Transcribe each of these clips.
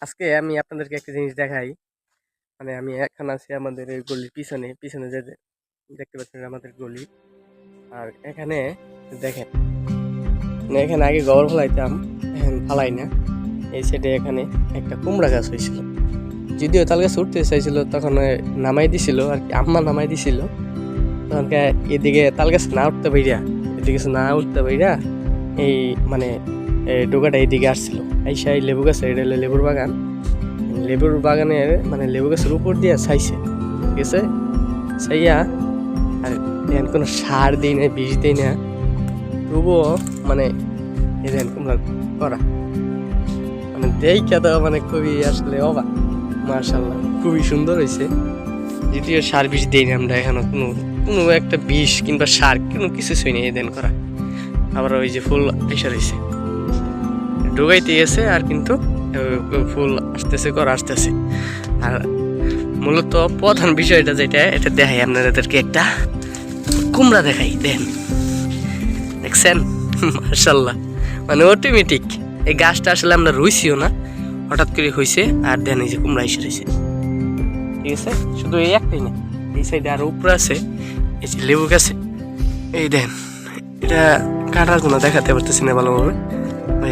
আজকে আমি আপনাদেরকে একটা জিনিস দেখাই। মানে আমি এখন আছি আমাদের এই গলির পিছনে পিছনে যে দেখতে পাচ্ছেন আমাদের গলি। আর এখানে দেখেন, মানে এখানে আগে গোবর ফেলাইতাম, এখন ফালাই না। এই সাইডে এখানে একটা কুমড়া গাছ হয়েছিল, যদিও তাল গাছ উঠতে চাইছিল তখন নামাই দিছিল আর কি, আম্মা নামাই দিছিল। তখন এদিকে তাল গাছ না উঠতে পাইরা, এদিকে না উঠতে পাইরা এই মানে ডোকাটা এইদিকে আসছিল। আইসা এই লেবু গাছ, এটা হলো লেবুর বাগান। লেবুর বাগানের মানে লেবু গাছের উপর দিয়ে ছাইছে, ঠিক আছে। ছাইয়া আর এখন কোনো সার দিই না, বিষ দিই না, তবুও মানে এই দেন কুমড়া করা, মানে দেখা তো মানে খুবই আসলে অবাক। মার্শাল্লাহ, খুবই সুন্দর হয়েছে। যদিও সার বিষ দিই না আমরা, এখনো কোনো কোনো একটা বিষ কিংবা সার কোনো কিছু ছুঁই নেই দেন করা। আবার ওই যে ফুল এসে রয়েছে, ডুবাইতে গেছে আর কিন্তু ফুল আসতেছে, করা আসতেছে। আর মূলত প্রধান বিষয়টা যেটা, এটা দেখাই আপনাদেরকে, একটা কুমড়া দেখাই। দেন, দেখছেন মাশাআল্লাহ, মানে অটোমেটিক এই গাছটা আসলে আমরা রুইছিও না, হঠাৎ করে হয়েছে। আর দেন এই যে কুমড়া এসে রয়েছে, ঠিক আছে। শুধু এই একটাই না, এই সাইডে আরো উপরে আছে এই যে লেবু গাছে। এই দেন, এটা কাটার জন্য দেখাতে পারতেছি না ভালোভাবে,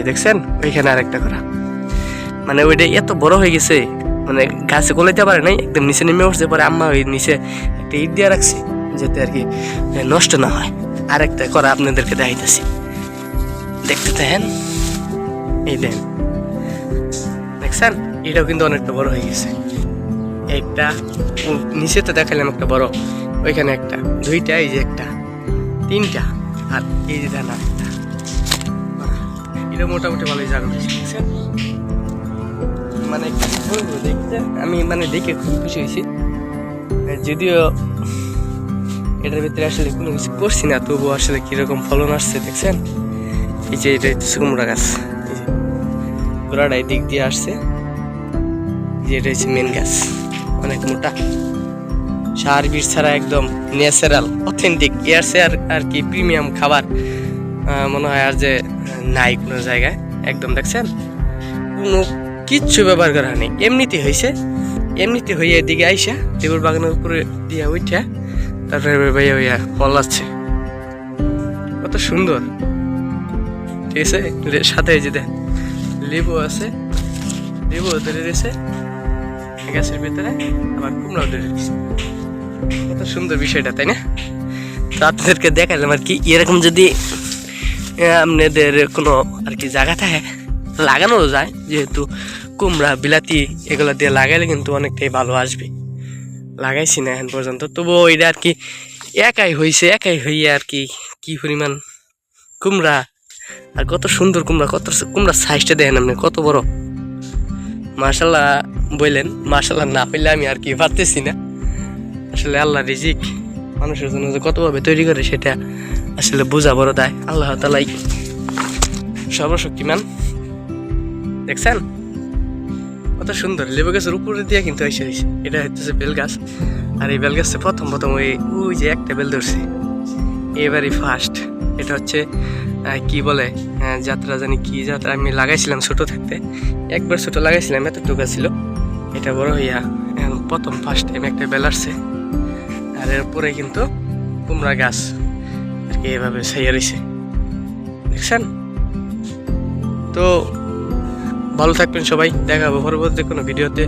দেখছেন ওইখানে আরেকটা করা, মানে ওইটা এত বড় হয়ে গেছে, মানে গাছে গলাইতে পারে নাই, একদম নিচে নেমে উঠতে পারে। আম্মা ওই নিচে একটা ইট দিয়ে রাখছে যাতে আর কি নষ্ট না হয়। আরেকটা করা আপনাদেরকে দেখাইতেছি, দেখতে দেখেন। এই দেন, দেখছেন এটাও কিন্তু অনেকটা বড় হয়ে গেছে। একটা নিচে তো দেখালাম একটা বড়, ওইখানে একটা, দুইটা, এই যে একটা, তিনটা, আর এই যে দেন আরেকটা। এটা মোটামুটি ভালোই জায়গা হয়েছে, দেখছেন। মানে দেখতে আমি মানে দেখে খুব খুশি হয়েছি, যদিও এটার ভিতরে আসলে কোনো কিছু করছি না, তবুও আসলে কিরকম ফলন আসছে দেখছেন। এই যে এটা হচ্ছে কুমড়া গাছ, এই যে গোড়াটা এই দিক দিয়ে আসছে, যে এটা হচ্ছে মেন গাছ, অনেক মোটা, সার বিষ ছাড়া একদম ন্যাচারাল অথেন্টিক এয়ারসে আর কি প্রিমিয়াম খাবার মনে হয় আর যে নাই কোনো জায়গায়। একদম দেখছেন কোনো কিচ্ছু ব্যবহার করা হয়নি, এমনিতে হয়েছে। এমনিতে হইয়া এদিকে আইসা লেবুর বাগানের উপরে দিয়া উঠা তারপরে ভাইয়া হইয়া ফল আসছে, কত সুন্দর, ঠিক আছে। সাথে এই যে দেন লেবু আছে, লেবু ধরে রয়েছে গাছের ভিতরে, আবার কুমড়াও ধরে রয়েছে। কত সুন্দর বিষয়টা, তাই না? তো আপনাদেরকে দেখালাম আর কি। এরকম যদি আপনাদের কোনো আর কি জায়গা থাকে লাগানো যায়, যেহেতু কুমড়া বিলাতি এগুলো দিয়ে লাগাইলে কিন্তু অনেকটাই ভালো আসবে। লাগাইছি না এখন পর্যন্ত, তবুও ওইটা আর কি একাই হয়েছে, একাই হইয়া আর কি কি পরিমাণ কুমড়া, আর কত সুন্দর কুমড়া, কত কুমড়ার সাইজটা দেখেন আপনি কত বড়। মাশাল্লাহ বললেন, মাশাল্লাহ না পেলে আমি আর কি পারতেছি না। আসলে আল্লাহ রিজিক মানুষের জন্য যে কতভাবে তৈরি করে সেটা আসলে বোঝা বড় দায়। আল্লাহ তাআলাই সর্বশক্তিমান, দেখছেন কত সুন্দর। লেবু গাছের উপরে দিয়ে কিন্তু এসে হয়েছে। এটা হচ্ছে বেল গাছ, আর এই বেল গাছে প্রথম ওই যে একটা বেল ধরছে, এবারই ফার্স্ট। এটা হচ্ছে কি বলে যাত্রা, জানি কি যাত্রা, আমি লাগাইছিলাম ছোট থাকতে, একবার ছোট লাগাইছিলাম, এতটুকু ছিল। এটা বড় হইয়া প্রথম ফার্স্ট টাইম একটা বেল আসছে। আর এরপরে কিন্তু কুমড়া গাছ আর কি এভাবে ছাইয়া রয়েছে, দেখছেন। তো ভালো থাকবেন সবাই, দেখা হবে পরবর্তী কোনো ভিডিওতে।